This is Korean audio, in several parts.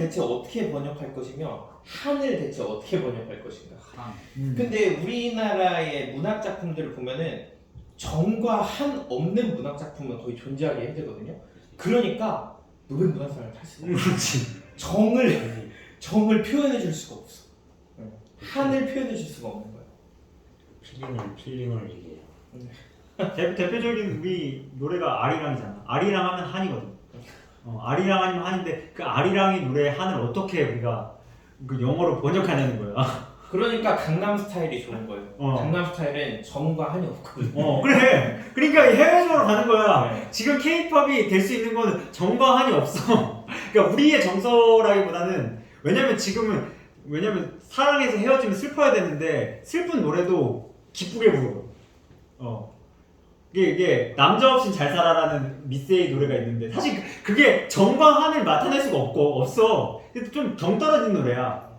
대체 어떻게 번역할 것이며 한을 대체 어떻게 번역할 것인가. 한. 근데 우리나라의 문학 작품들을 보면은 정과 한 없는 문학 작품은 거의 존재하기 힘들거든요. 그러니까 노벨 문학상을 탈 수가 없어. 정을 표현해 줄 수가 없어. 한을 표현해 줄 수가 없는 거야. 필링을 얘기해요. 대표적인 우리 노래가 아리랑이잖아. 아리랑 하면 한이거든. 아리랑 아니면 한인데 그 아리랑이 노래 한을 어떻게 우리가 그 영어로 번역하냐는 거야. 그러니까 강남 스타일이 좋은 거예요. 강남 스타일은 정과 한이 없거든요. 그래. 그러니까 해외적으로 가는 거야. 네. 지금 K-팝이 될 수 있는 거는 정과 한이 없어. 그러니까 우리의 정서라기보다는 왜냐면 사랑해서 헤어지면 슬퍼야 되는데 슬픈 노래도 기쁘게 부르고. 이게 남자 없인 잘 살아라는 미스에이 노래가 있는데 사실 그게 정과 한을 나타낼 수가 없어. 좀 정 떨어진 노래야.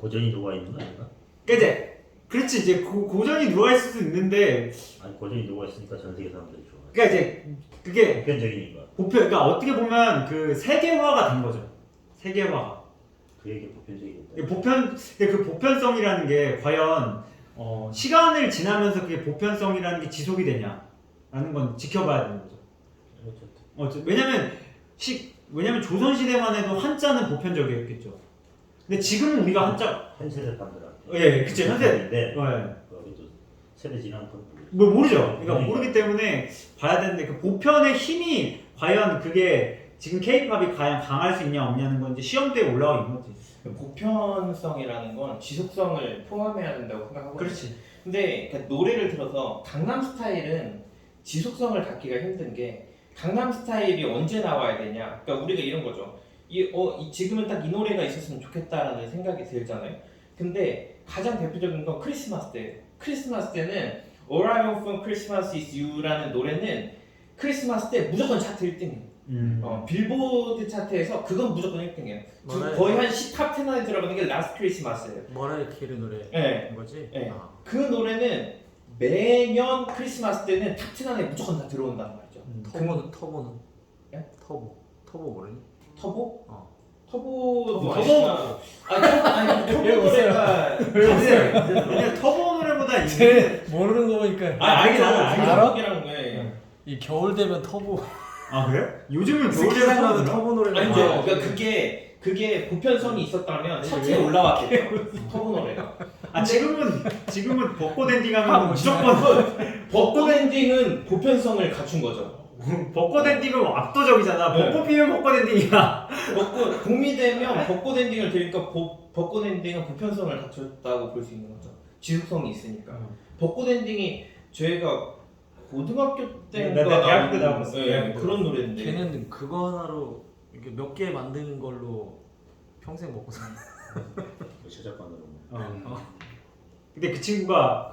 고전이 녹아 있는 거 아닌가? 그렇지 이제 고전이 누워 있을 수 있는데 아니 고전이 녹아 있으니까 전 세계 사람들이 좋아. 그러니까 이제 그게 보편적이니까. 그러니까 어떻게 보면 그 세계화가 된 거죠. 세계화가. 그에게 보편적이겠다. 그 보편성이라는 게 과연 시간을 지나면서 그게 보편성이라는 게 지속이 되냐라는 건 지켜봐야 되는 거죠. 왜냐면 조선 시대만 해도 한자는 보편적이었겠죠. 근데 지금은 우리가 한 세대 사람들한테. 예, 그쵸 현세인데. 네. 여기도 세대 지난 건 뭐 모르죠. 그러니까 모르기 때문에 봐야 되는데 그 보편의 힘이 과연 그게 지금 K-팝이 과연 강할 수 있냐 없냐는 건 이제 시험대에 올라와 있는 거지. 보편성이라는 건 지속성을 포함해야 된다고 생각하거든요. 그렇지. 근데 그러니까 노래를 들어서 강남 스타일은 지속성을 갖기가 힘든 게 강남 스타일이 언제 나와야 되냐. 그러니까 우리가 이런 거죠. 지금은 딱 이 노래가 있었으면 좋겠다라는 생각이 들잖아요. 근데 가장 대표적인 건 크리스마스 때. 크리스마스 때는 All I Want for Christmas is You라는 노래는 크리스마스 때 무조건 차트 1등이에요. 빌보드 차트에서 그건 무조건 1등이에요. 거의 한 10탑 10 안에 들어가는 게 라스트 크리스마스예요. 머라이어 캐리 노래 네. 거지? 네. 그 노래는 매년 크리스마스 때는 탑 10 안에 무조건 다 들어온단 말이죠. 터보는? 예? 터보 모르니? 터보? 터보. 터보 노래가 그냥 터보 노래보다 제 모르는 거 보니까 알긴 알아. 이 겨울 되면 터보. 아 그래? 요즘은 스키장가도 터보 노래가 아니죠. 그러니까 그게 보편성이 있었다면 차트에 올라왔겠죠. 터보 노래가. 지금은 벚꽃 엔딩하면 무조건 벚꽃 엔딩은 보편성을 갖춘 거죠. 벚꽃 엔딩은 압도적이잖아. 벚꽃 피면 벚꽃 엔딩이야. 봄이 되면 벚꽃 엔딩을 들으니까 벚꽃 엔딩은 보편성을 갖췄다고 볼 수 있는 거죠. 지속성이 있으니까. 벚꽃 엔딩이 저희가 고등학교 때인가 대학교 때 나왔어요. 네, 그런 노래인데. 걔는 그거 하나로 이렇게 몇 개 만드는 걸로 평생 먹고 사는. 저작권으로. 근데 그 친구가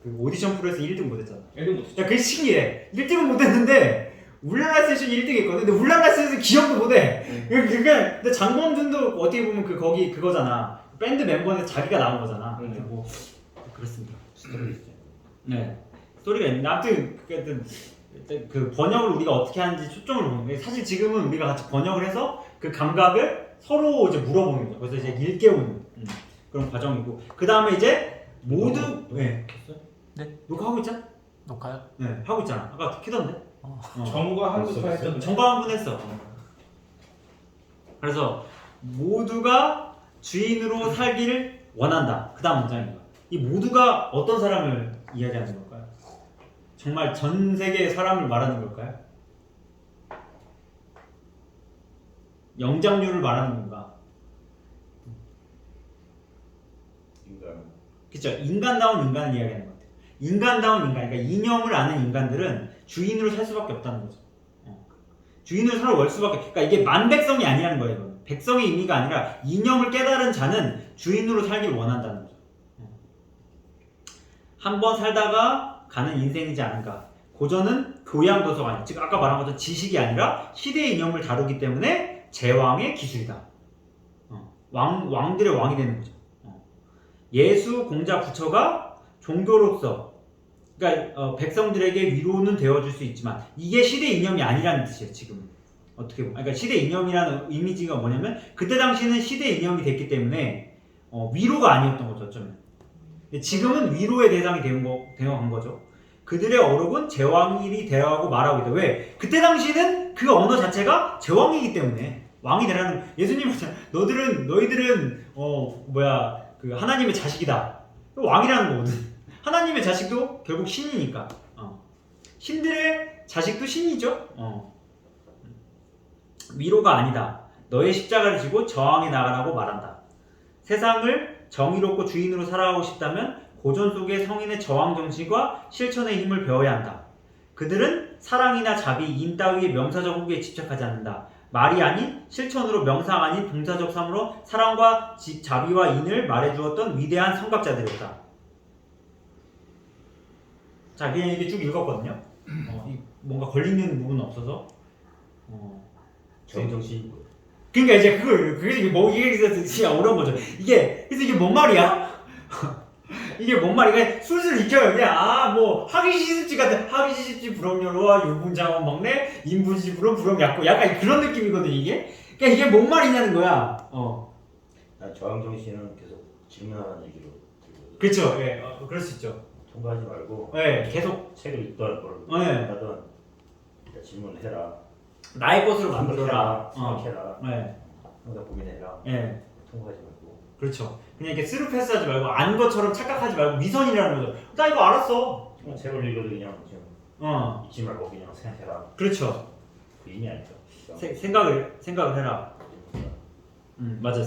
그 오디션 프로에서 1등 못했잖아. 1등 못했죠. 야, 그게 신기해. 1등은 못했는데 울랄라 세션 1등 했거든. 근데 울랄라 세션 기억도 못해. 근데 장범준도 어떻게 보면 그거잖아. 밴드 멤버인데 자기가 나온 거잖아. 뭐 그렇습니다. 스토리 있어요. 네. 스토리가 있는데 아무튼 그 번역을 우리가 어떻게 하는지 초점을 보는 거예요. 사실 지금은 우리가 같이 번역을 해서 그 감각을 서로 이제 물어보는 거예요. 그래서 이제 일깨우는 그런 과정이고 그 다음에 이제 모두 네. 녹화하고 있잖아? 녹화요? 네, 하고 있잖아. 아까 키던데? 정과 한부터 했던 정과 한 분 했어. 그래서 모두가 주인으로 살기를 원한다. 그 다음 문장입니다. 이 모두가 어떤 사람을 이야기하는 걸까요? 정말 전 세계의 사람을 말하는 걸까요? 영장류를 말하는 건가? 인간. 그쵸? 인간다운 인간을 이야기하는 것 같아요. 인간다운 인간, 그러니까 이념을 아는 인간들은 주인으로 살 수밖에 없다는 거죠. 주인으로 살아올 수밖에, 그러니까 이게 만백성이 아니라는 거예요. 이건. 백성의 의미가 아니라 이념을 깨달은 자는 주인으로 살길 원한다는 거죠. 한번 살다가 가는 인생이지 않은가. 고전은 교양 도서가 아니라, 즉 아까 말한 것처럼 지식이 아니라 시대의 이념을 다루기 때문에 제왕의 기술이다. 왕들의 왕이 되는 거죠. 예수, 공자, 부처가 종교로서, 그러니까 백성들에게 위로는 되어줄 수 있지만 이게 시대 이념이 아니라는 뜻이에요. 지금 어떻게 보면 그러니까 시대 이념이라는 이미지가 뭐냐면 그때 당시는 시대 이념이 됐기 때문에 위로가 아니었던 거죠 어쩌면. 근데 지금은 위로의 대상이 되어간 거죠. 그들의 어록은 제왕일이 되어가고 말하고 있다. 왜? 그때 당시는 그 언어 자체가 제왕이기 때문에 왕이 되라는 예수님은 너희들은 그 하나님의 자식이다. 왕이라는 거거든. 하나님의 자식도 결국 신이니까. 신들의 자식도 신이죠. 위로가 아니다. 너의 십자가를 지고 저항해 나가라고 말한다. 세상을 정의롭고 주인으로 살아가고 싶다면 고전 속의 성인의 저항 정신과 실천의 힘을 배워야 한다. 그들은 사랑이나 자비, 인 따위의 명사적 후기에 집착하지 않는다. 말이 아닌 실천으로 명상 아닌 동사적 삶으로 사랑과 자비와 인을 말해주었던 위대한 성각자들이었다. 자, 그냥 이게 쭉 읽었거든요. 뭔가 걸리는 부분은 없어서. 정정신 그러니까 이제 이게 진짜 어려운 거죠. 그래서 이게 뭔 말이야? 이게 뭔 말이야? 술술 익혀요. 그냥 하기 시습지 같은 하기 시습지 불엄여로와 유분장원 먹네 인분시 불엄 불엄약고 약간 그런 느낌이거든 이게. 그러니까 이게 뭔 말이냐는 거야. 난 저항정신은 계속 질문하라는 얘기로 들거든. 그렇죠. 예, 그럴 수 있죠. 통과하지 말고 예, 계속 책을 읽던 뭘 예. 하든 일단 질문을 해라. 나의 것으로 만들어라. 생각해라. 예, 항상 고민해라. 예. 통과하지 말고. 그렇죠. 그냥 이렇게 스루 패스하지 말고 안 것처럼 착각하지 말고 위선이라는 거죠. 나 이거 알았어. 책을 읽어도 그냥 지금 잊지 말고 그냥 생각해라. 그렇죠. 그 의미 아니죠. 생각을 해라. 맞아.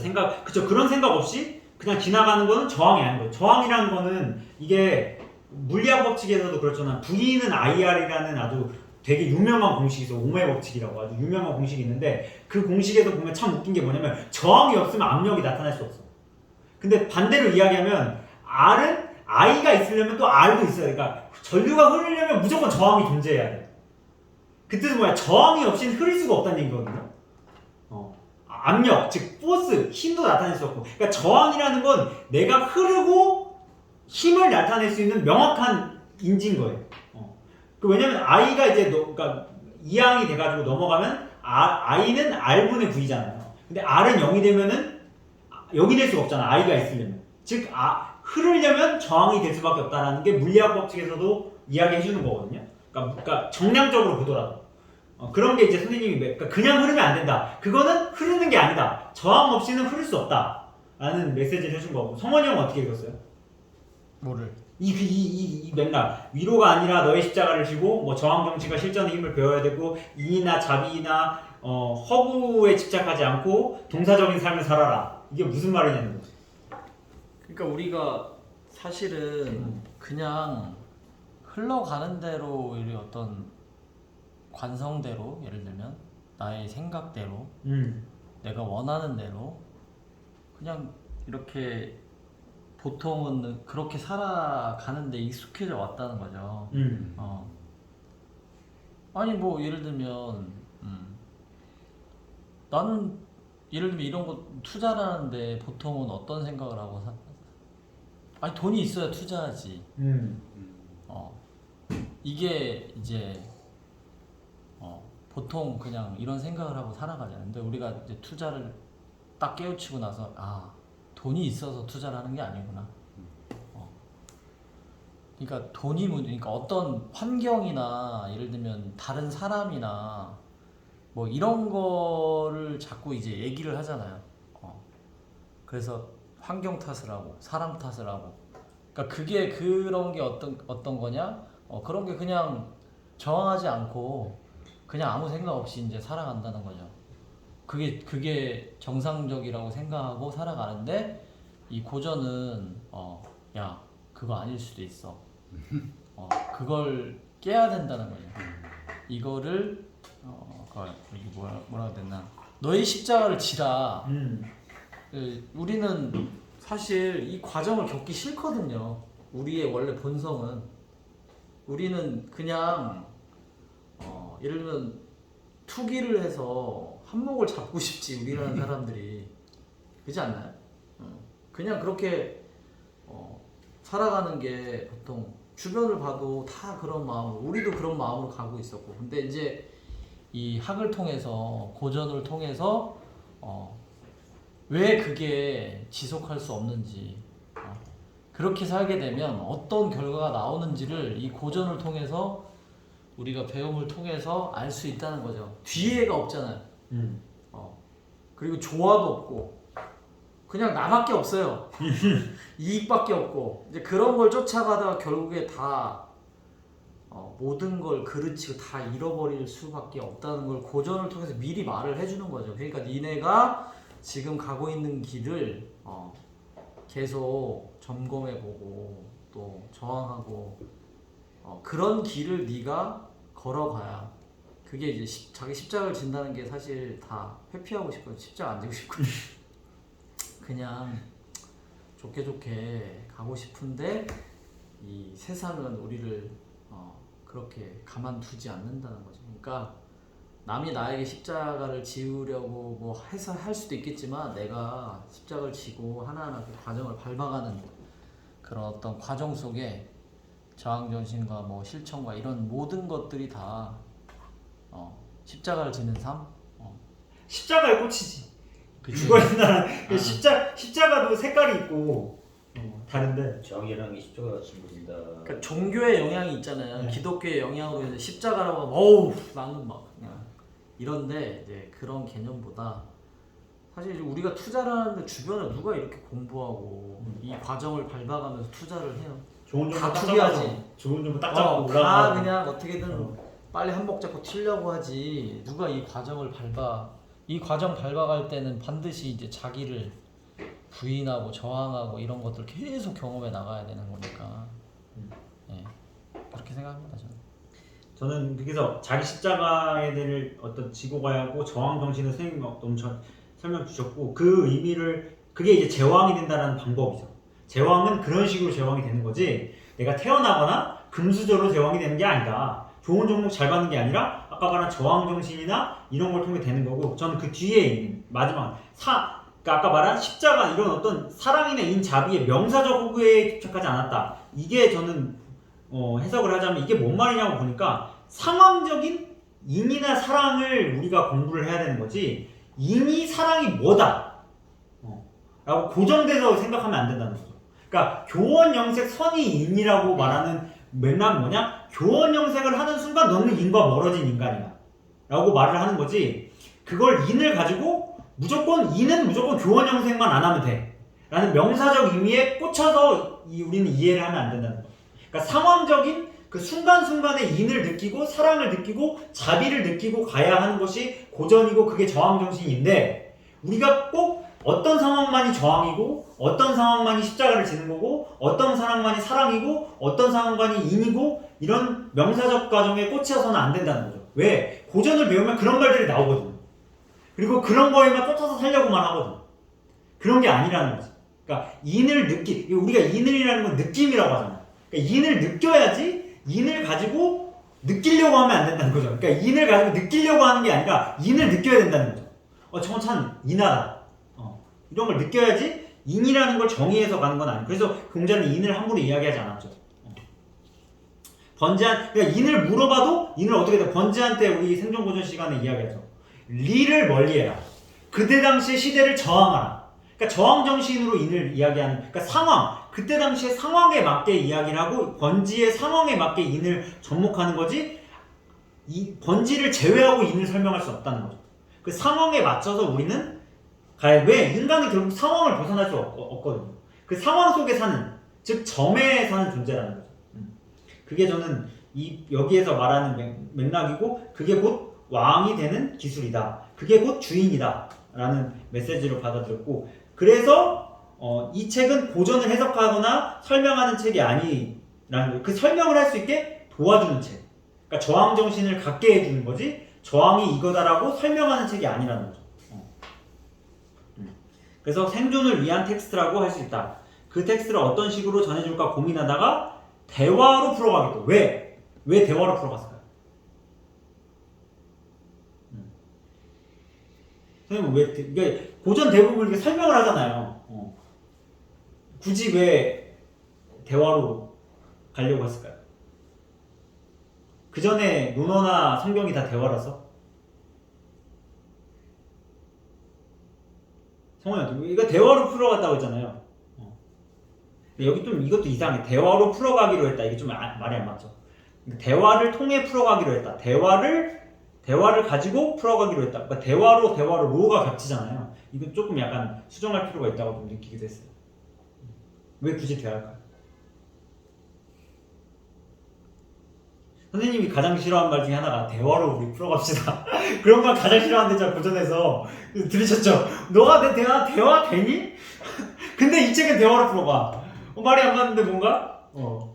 그쵸. 그런 생각 없이 그냥 지나가는 거는 저항이 아닌 거예요. 저항이라는 거는 이게 물리학 법칙에서도 그렇잖아. V는 IR이라는 아주 되게 유명한 공식이 있어. 오메 법칙이라고 아주 유명한 공식이 있는데 그 공식에서 보면 참 웃긴 게 뭐냐면 저항이 없으면 압력이 나타날 수 없어. 근데 반대로 이야기하면 R은 I가 있으려면 또 R도 있어야 돼. 그러니까 전류가 흐르려면 무조건 저항이 존재해야 돼. 그 뜻은 뭐야? 저항이 없이는 흐를 수가 없다는 얘기거든요. 압력, 즉 포스, 힘도 나타낼 수 없고. 그러니까 저항이라는 건 내가 흐르고 힘을 나타낼 수 있는 명확한 인지인 거예요. 왜냐면 I가 이제 그러니까 이항이 돼가지고 넘어가면 I는 R분의 V잖아요. 근데 R은 0이 되면은 0이 될 수가 없잖아. I가 있으려면. 즉 흐르려면 저항이 될 수밖에 없다라는 게 물리학 법칙에서도 이야기해 주는 거거든요. 그러니까 정량적으로 보더라도. 그런 게 이제 선생님이 그냥 흐르면 안 된다. 그거는 흐르는 게 아니다. 저항 없이는 흐를 수 없다. 라는 메시지를 해준 거고. 성원이 형은 어떻게 읽었어요? 뭐를? 이 맥락. 위로가 아니라 너의 십자가를 지고 저항 정치가 실전의 힘을 배워야 되고 인이나 자비나 허구에 집착하지 않고 동사적인 삶을 살아라. 이게 무슨 말이냐는 거지. 그러니까 우리가 사실은 그냥 흘러가는 대로 이 어떤 관성대로 예를 들면 나의 생각대로 내가 원하는 대로 그냥 이렇게 보통은 그렇게 살아가는데 익숙해져 왔다는 거죠. 아니 뭐 예를 들면 나는 예를 들면 이런 거 투자를 하는데 보통은 어떤 생각을 하고 아니 돈이 있어야 투자하지. 이게 이제 보통 그냥 이런 생각을 하고 살아가잖아요. 근데 우리가 이제 투자를 딱 깨우치고 나서 돈이 있어서 투자를 하는 게 아니구나. 그러니까 그러니까 어떤 환경이나 예를 들면 다른 사람이나 뭐 이런 거를 자꾸 이제 얘기를 하잖아요. 그래서 환경 탓을 하고 사람 탓을 하고. 그러니까 그게 그런 게 어떤 거냐? 그런 게 그냥 저항하지 않고 그냥 아무 생각 없이 이제 살아간다는 거죠. 그게 정상적이라고 생각하고 살아가는데 이 고전은 야 그거 아닐 수도 있어. 그걸 깨야 된다는 거죠. 이거를 이게 뭐라고 됐나? 너의 십자가를 지라. 우리는 사실 이 과정을 겪기 싫거든요. 우리의 원래 본성은 우리는 그냥 예를 들면 투기를 해서 한몫을 잡고 싶지 우리라는 사람들이 그렇지 않나요? 그냥 그렇게 살아가는 게 보통 주변을 봐도 다 그런 마음으로 우리도 그런 마음으로 가고 있었고 근데 이제 이 학을 통해서 고전을 통해서 왜 그게 지속할 수 없는지 그렇게 살게 되면 어떤 결과가 나오는지를 이 고전을 통해서 우리가 배움을 통해서 알 수 있다는 거죠. 뒤에가 없잖아요. 그리고 조화도 없고 그냥 나밖에 없어요. 이익밖에 없고 이제 그런 걸 쫓아가다가 결국에 다 모든 걸 그르치고 다 잃어버릴 수밖에 없다는 걸 고전을 통해서 미리 말을 해주는 거죠. 그러니까 니네가 지금 가고 있는 길을 계속 점검해보고 또 저항하고 그런 길을 네가 걸어가야 그게 이제 자기 십자가를 진다는 게 사실 다 회피하고 싶거든. 십자가 안 지고 싶거든. 그냥 좋게 좋게 가고 싶은데 이 세상은 우리를 그렇게 가만두지 않는다는 거죠. 그러니까 남이 나에게 십자가를 지우려고 뭐 해서 할 수도 있겠지만 내가 십자가를 지고 하나하나 그 과정을 밟아가는 그런 어떤 과정 속에 저항정신과 뭐 실천과 이런 모든 것들이 다 십자가를 지는 삶? 십자가에 꽂히지. 그치? 그거는 나는 십자가도 색깔이 있고 다른데. 정의라는 게 십자가 친구입니다. 그러니까 종교의 영향이 있잖아요. 네. 기독교의 영향으로 인해 십자가라고 하면 어우 나는 막 그냥 이런데 이제 그런 개념보다 사실 우리가 투자를 하는데 주변에 누가 이렇게 공부하고 이 과정을 밟아가면서 투자를 해요. 좋은 다 점만 딱 투기하지. 잡아서 좋은 점만 딱 잡고 다 올라가고. 그냥 어떻게든 빨리 한몫 잡고 튀려고 하지. 누가 이 과정을 이 과정 밟아갈 때는 반드시 이제 자기를 부인하고 저항하고 이런 것들을 계속 경험해 나가야 되는 거니까. 네. 그렇게 생각합니다 저는 그래서 자기 십자가에 대해 어떤 지고 가야 하고 저항 정신을 선생님이 너무 설명 주셨고 그 의미를 그게 이제 제왕이 된다는 방법이죠. 제왕은 그런 식으로 제왕이 되는 거지 내가 태어나거나 금수저로 제왕이 되는 게 아니다. 좋은 종목 잘 받는 게 아니라 아까 말한 저항 정신이나 이런 걸 통해 되는 거고 저는 그 뒤에 있는 마지막 그러니까 아까 말한 십자가 이런 어떤 사랑이나 인자비의 명사적 호구에 집착하지 않았다. 이게 저는 해석을 하자면 이게 뭔 말이냐고 보니까 상황적인 인이나 사랑을 우리가 공부를 해야 되는 거지 인이 사랑이 뭐다 라고 고정돼서 생각하면 안 된다는 거죠. 그러니까 교원영색 선이 인이라고 말하는 맥락은 뭐냐? 교원영색을 하는 순간 너는 인과 멀어진 인간이야 라고 말을 하는 거지 그걸 인을 가지고 인은 무조건 교원영색만 안 하면 돼 라는 명사적 의미에 꽂혀서 우리는 이해를 하면 안 된다는 거죠. 그러니까 상황적인 그 순간순간에 인을 느끼고 사랑을 느끼고 자비를 느끼고 가야 하는 것이 고전이고 그게 저항정신인데 우리가 꼭 어떤 상황만이 저항이고 어떤 상황만이 십자가를 지는 거고 어떤 상황만이 사랑이고 어떤 상황만이 인이고 이런 명사적 과정에 꽂혀서는 안 된다는 거죠. 왜? 고전을 배우면 그런 말들이 나오거든. 그리고 그런 거에만 쫓아서 살려고만 하거든. 그런 게 아니라는 거지. 그러니까 우리가 인을이라는 건 느낌이라고 하잖아. 그러니까 인을 느껴야지 인을 가지고 느끼려고 하면 안 된다는 거죠. 그러니까 인을 가지고 느끼려고 하는 게 아니라 인을 느껴야 된다는 거죠. 저건 참 인하다. 이런 걸 느껴야지 인이라는 걸 정의해서 가는 건 아니에요. 그래서 공자는 인을 함부로 이야기하지 않았죠. 그러니까 인을 물어봐도 인을 어떻게 돼? 번지한테 우리 생존고전 시간에 이야기하죠. 리를 멀리해라. 그때 당시의 시대를 저항하라. 그러니까 저항 정신으로 인을 이야기하는. 그러니까 상황. 그때 당시의 상황에 맞게 이야기를 하고 번지의 상황에 맞게 인을 접목하는 거지. 이 번지를 제외하고 인을 설명할 수 없다는 거죠. 그 상황에 맞춰서 우리는 왜 인간은 결국 상황을 벗어날 수 없거든요. 그 상황 속에 사는, 즉 점에 사는 존재라는 거죠. 그게 저는 여기에서 말하는 맥락이고 그게 곧 왕이 되는 기술이다. 그게 곧 주인이다 라는 메시지로 받아들였고 그래서 이 책은 고전을 해석하거나 설명하는 책이 아니라는 거예요. 그 설명을 할 수 있게 도와주는 책. 그러니까 저항 정신을 갖게 해주는 거지 저항이 이거다라고 설명하는 책이 아니라는 거죠. 그래서 생존을 위한 텍스트라고 할 수 있다. 그 텍스트를 어떤 식으로 전해줄까 고민하다가 대화로 풀어가겠다. 왜? 왜 대화로 풀어갔을까요? 선생님 그러니까 고전 대부분 이렇게 설명을 하잖아요. 굳이 왜 대화로 가려고 했을까요? 그 전에 논어나 성경이 다 대화라서? 성원이 이거 대화로 풀어갔다고 했잖아요. 근데 여기 좀 이것도 이상해. 대화로 풀어가기로 했다. 이게 좀 말이 안 맞죠. 대화를 통해 풀어가기로 했다. 대화를 가지고 풀어가기로 했다. 그러니까 대화로 로가 겹치잖아요. 이거 조금 약간 수정할 필요가 있다고 좀 느끼기도 했어요. 왜 굳이 대화일까요? 선생님이 가장 싫어하는 말 중에 하나가 대화로 우리 풀어갑시다. 그런 말 가장 싫어하는데 제가 고전에서 들으셨죠? 너가 내 대화 되니? 근데 이 책은 대화로 풀어가. 말이 안 맞는데 뭔가?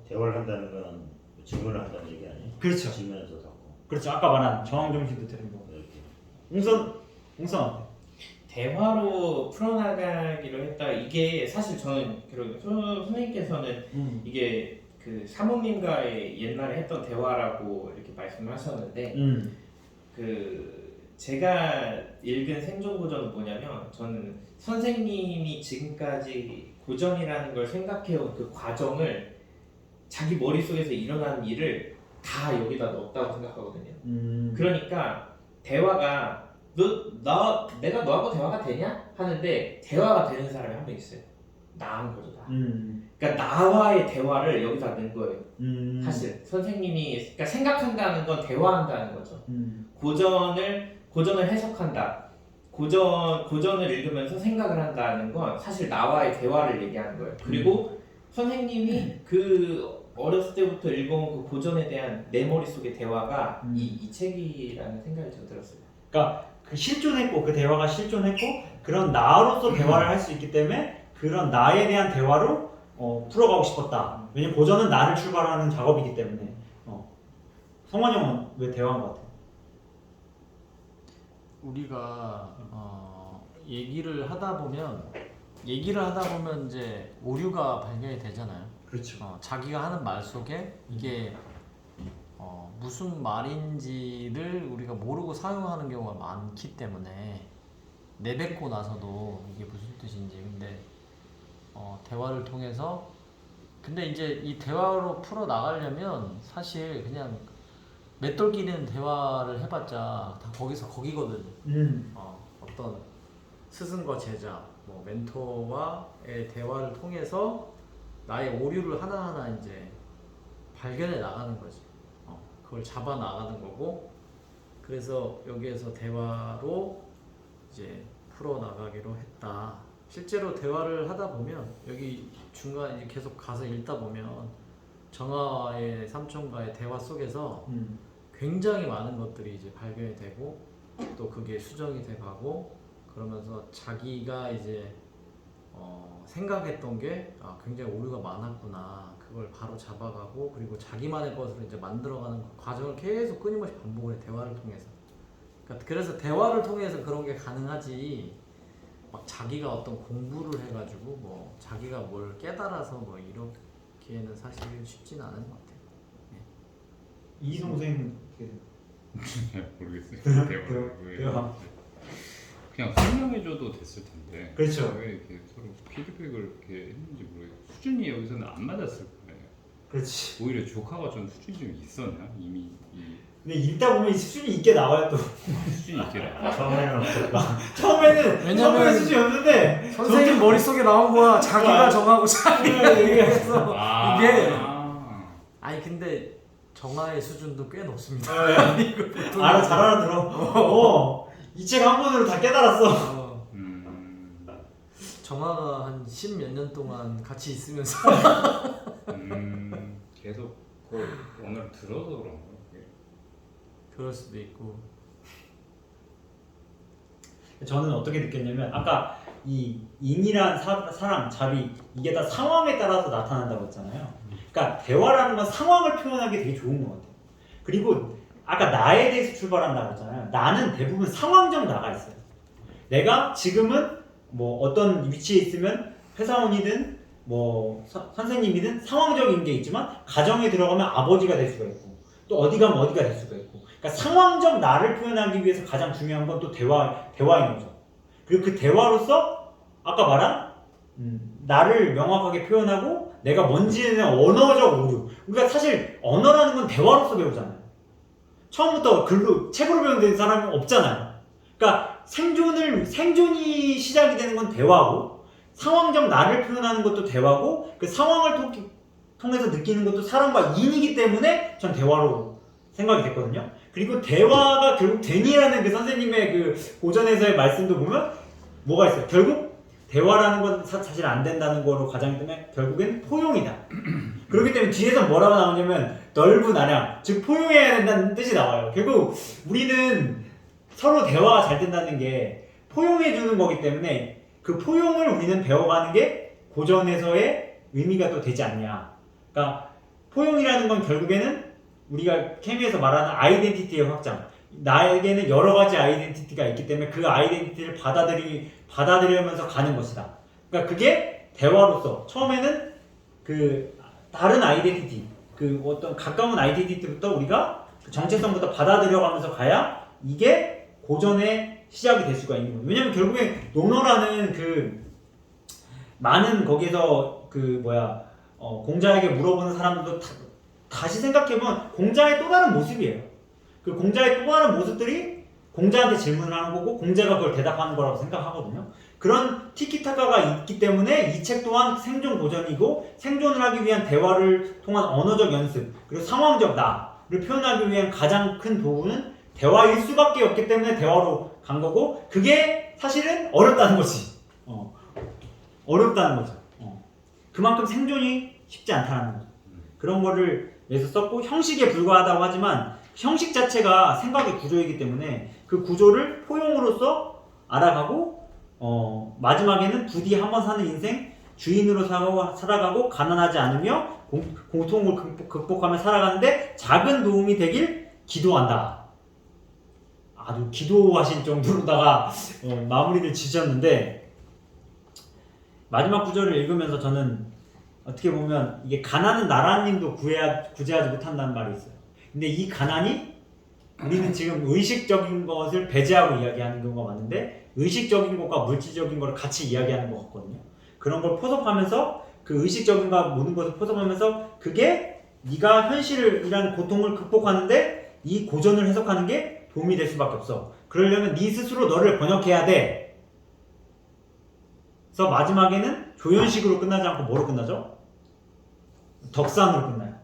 대화를 한다는 건 질문을 한다는 얘기 아니에요? 그렇죠. 질문에서 자꾸 그렇죠. 아까 말한 정황 정신도 되는 거. 이렇게. 웅선 어때? 대화로 풀어나가기로 했다. 이게 사실 저는 그리고 선생님께서는 이게 그 사모님과의 옛날에 했던 대화라고 이렇게 말씀을 하셨는데 그 제가 읽은 생존고전은 뭐냐면 저는 선생님이 지금까지 고전이라는 걸 생각해온 그 과정을 자기 머릿속에서 일어난 일을 다 여기다 넣었다고 생각하거든요. 그러니까 대화가 내가 너하고 대화가 되냐? 하는데 대화가 되는 사람이 한 명 있어요. 나한 거죠. 다. 그러니까 나와의 대화를 여기다 넣은 거예요. 사실 선생님이 그러니까 생각한다는 건 대화한다는 거죠. 고전을 해석한다. 고전을 읽으면서 생각을 한다는 건 사실 나와의 대화를 얘기하는 거예요. 그리고 선생님이 그 어렸을 때부터 읽어온 그 고전에 대한 내 머릿속의 대화가 이 책이라는 생각이 좀 들었어요. 그러니까 그 실존했고 그 대화가 실존했고 그런 나로서 대화를 할 수 있기 때문에 그런 나에 대한 대화로 풀어가고 싶었다. 왜냐면 고전은 나를 출발하는 작업이기 때문에. 성환이 형은 왜 대화한 것 같아? 우리가 얘기를 하다 보면 이제 오류가 발견이 되잖아요. 그렇죠. 자기가 하는 말 속에 이게 무슨 말인지를 우리가 모르고 사용하는 경우가 많기 때문에 내뱉고 나서도 이게 무슨 뜻인지 근데 대화를 통해서 근데 이제 이 대화로 풀어 나가려면 사실 그냥 맷돌끼리는 대화를 해봤자 다 거기거든. 어떤 스승과 제자, 뭐 멘토와의 대화를 통해서 나의 오류를 하나하나 이제 발견해 나가는 거지. 그걸 잡아 나가는 거고. 그래서 여기에서 대화로 이제 풀어 나가기로 했다. 실제로 대화를 하다 보면 여기 중간에 계속 가서 읽다 보면 정아의 삼촌과의 대화 속에서 굉장히 많은 것들이 이제 발견이 되고 또 그게 수정이 돼 가고 그러면서 자기가 이제 생각했던 게 굉장히 오류가 많았구나 그걸 바로 잡아가고 그리고 자기만의 것으로 이제 만들어가는 그 과정을 계속 끊임없이 반복을 해 대화를 통해서 그러니까 그래서 대화를 통해서 그런 게 가능하지 막 자기가 어떤 공부를 해가지고 뭐 자기가 뭘 깨달아서 뭐 이렇게는 사실 쉽지는 않은 것 같아요. 이 동생 모르겠어요. 대화. 그냥 설명해줘도 됐을 텐데. 그렇죠. 왜 이렇게 서로 피드백을 이렇게 했는지 모르겠어요. 수준이 여기서는 안 맞았을 거예요. 그렇지. 오히려 조카가 좀 수준이 좀 있었나 이미 근데 읽다 보면 수준이 있게 나와요 또. 수준이 있더라. 처음에는 없었다. 처음에는 왜냐면 수준이 없는데 선생님 머릿속에 나온 거야. 자기가 정하고 자기가 얘기해서 이게 아니 근데 정아의 수준도 꽤 높습니다. 이거 보통 잘 알아들어. 이 책 한 권으로 다 깨달았어. 정아가 한 10몇 년 동안 같이 있으면서 계속 그걸 오늘 들어서 그런 거예요. 그럴 수도 있고. 저는 어떻게 느꼈냐면 아까 이 인이란 사람, 자비 이게 다 상황에 따라서 나타난다고 했잖아요. 그러니까 대화라는 건 상황을 표현하기 되게 좋은 것 같아요. 그리고 아까 나에 대해서 출발한다고 했잖아요. 나는 대부분 상황적 나가 있어요. 내가 지금은 뭐 어떤 위치에 있으면 회사원이든 뭐 선생님이든 상황적인 게 있지만 가정에 들어가면 아버지가 될 수가 있고 또 어디 가면 어디가 될 수가 있고 그러니까 상황적 나를 표현하기 위해서 가장 중요한 건 또 대화인 거죠. 그리고 그 대화로서 아까 말한 나를 명확하게 표현하고 내가 뭔지에 대한 언어적 오류. 우리가 사실 언어라는 건 대화로서 배우잖아요. 처음부터 책으로 배우는 사람이 없잖아요. 그러니까 생존이 시작이 되는 건 대화고, 상황적 나를 표현하는 것도 대화고, 그 상황을 통해서 느끼는 것도 사람과 인이기 때문에 전 대화로 생각이 됐거든요. 그리고 대화가 결국 되니라는 그 선생님의 그 고전에서의 말씀도 보면 뭐가 있어요? 결국 대화라는 건 사실 안 된다는 거로 가장 때문에 결국엔 포용이다. 그렇기 때문에 뒤에서 뭐라고 나오냐면 넓은 아량, 즉 포용해야 된다는 뜻이 나와요. 결국 우리는 서로 대화가 잘 된다는 게 포용해 주는 거기 때문에 그 포용을 우리는 배워가는 게 고전에서의 의미가 또 되지 않냐. 그러니까 포용이라는 건 결국에는 우리가 케미에서 말하는 아이덴티티의 확장. 나에게는 여러 가지 아이덴티티가 있기 때문에 그 아이덴티티를 받아들이면서 가는 것이다. 그러니까 그게 대화로서 처음에는 그 다른 아이덴티티, 그 어떤 가까운 아이덴티티부터 우리가 그 정체성부터 받아들여가면서 가야 이게 고전의 시작이 될 수가 있는 거예요. 왜냐면 결국에 논어라는 그 많은 거기서 그 공자에게 물어보는 사람들도 다시 생각해보면 공자의 또 다른 모습이에요. 그 공자의 또 다른 모습들이 공자한테 질문을 하는 거고 공자가 그걸 대답하는 거라고 생각하거든요. 그런 티키타카가 있기 때문에 이 책 또한 생존 고전이고 생존을 하기 위한 대화를 통한 언어적 연습 그리고 상황적 나를 표현하기 위한 가장 큰 도구는 대화일 수밖에 없기 때문에 대화로 간 거고 그게 사실은 어렵다는 거지. 어렵다는 거죠. 그만큼 생존이 쉽지 않다는 거죠. 그런 거를 위해서 썼고 형식에 불과하다고 하지만 형식 자체가 생각의 구조이기 때문에 그 구조를 포용으로서 알아가고 마지막에는 부디 한번 사는 인생 주인으로 살아가고 가난하지 않으며 고통을 극복하며 살아가는데 작은 도움이 되길 기도한다. 아주 기도하신 정도로다가 마무리를 지셨는데 마지막 구절을 읽으면서 저는 어떻게 보면 이게 가난은 나라님도 구제하지 못한다는 말이 있어요. 근데 이 가난이 우리는 지금 의식적인 것을 배제하고 이야기하는 경우가 많은데 의식적인 것과 물질적인 것을 같이 이야기하는 것 같거든요. 그런 걸 포섭하면서 그 의식적인과 모든 것을 포섭하면서 그게 네가 현실이라는 고통을 극복하는데 이 고전을 해석하는 게 도움이 될 수밖에 없어. 그러려면 네 스스로 너를 번역해야 돼. 그래서 마지막에는 조연식으로 끝나지 않고 뭐로 끝나죠? 덕산으로 끝나요.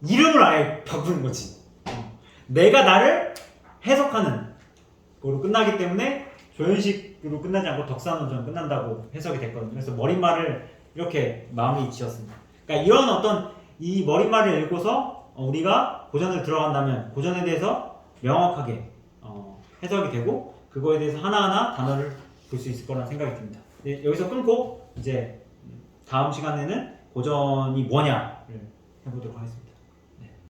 이름을 아예 바꾸는 거지. 내가 나를 해석하는 거로 끝나기 때문에 조연식으로 끝나지 않고 덕산으로 저는 끝난다고 해석이 됐거든요. 그래서 머릿말을 이렇게 마음이 지었습니다. 그러니까 이런 어떤 이 머릿말을 읽고서 우리가 고전을 들어간다면 고전에 대해서 명확하게 해석이 되고 그거에 대해서 하나하나 단어를 볼 수 있을 거라는 생각이 듭니다. 네, 여기서 끊고 이제 다음 시간에는 고전이 뭐냐를 해보도록 하겠습니다.